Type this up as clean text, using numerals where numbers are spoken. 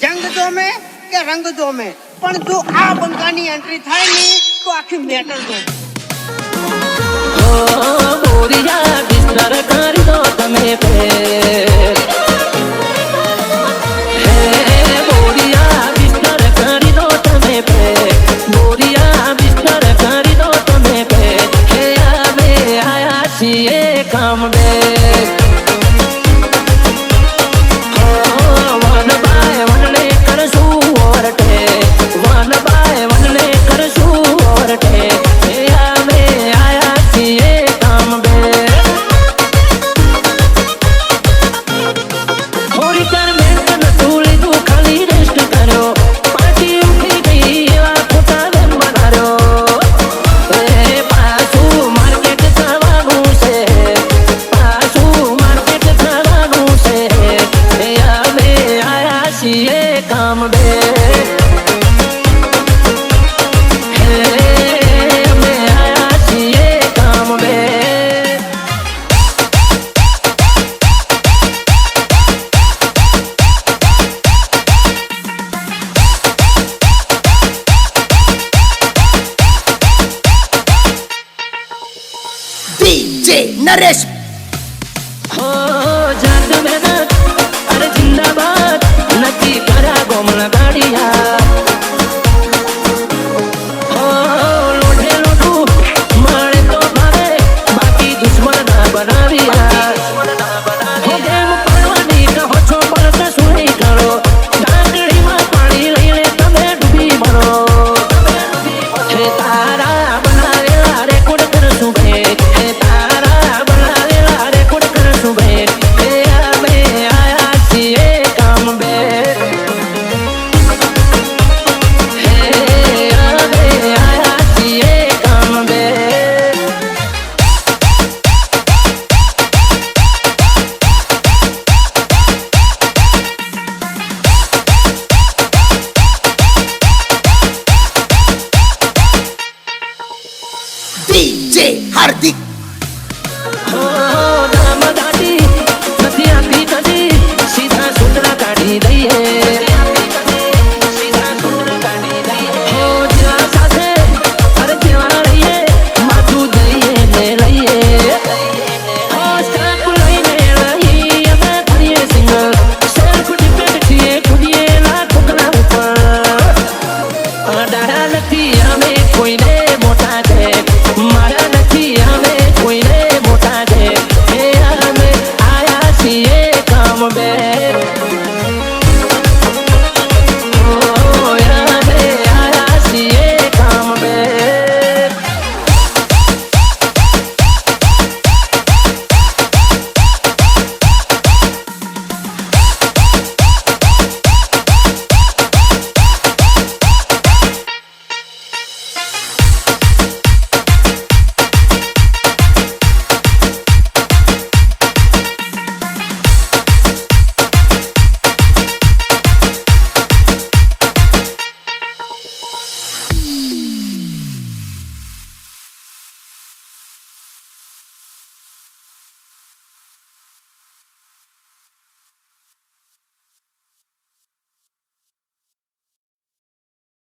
જંગ જોમે કે રંગ જોમે, પણ જો આ બંકાની એન્ટ્રી થાય ને તો આખી મેટર જો. બોરિયા બિસ્તર કરી દો તમે પે, બોરિયા બિસ્તર કરી દો તમે પે, બોરિયા બિસ્તર કરી દો તમે પે, હે અમે આયા છીએ કામ બે. नरेश हो जात मेहनत अरे जिंदाबाद नक्की करा गोमला गाड़िया हो लोठे लोठू मारे तो भावे बाकी दुश्मन ना बनाविया हो गेम पड़वानी कहो छो पर सुनी करो डांगड़ी में पानी लईले तमे डूबी मरो हे तारा बनावेला रेकॉर्ड कर सुबे हे तारा DJ हार्दिक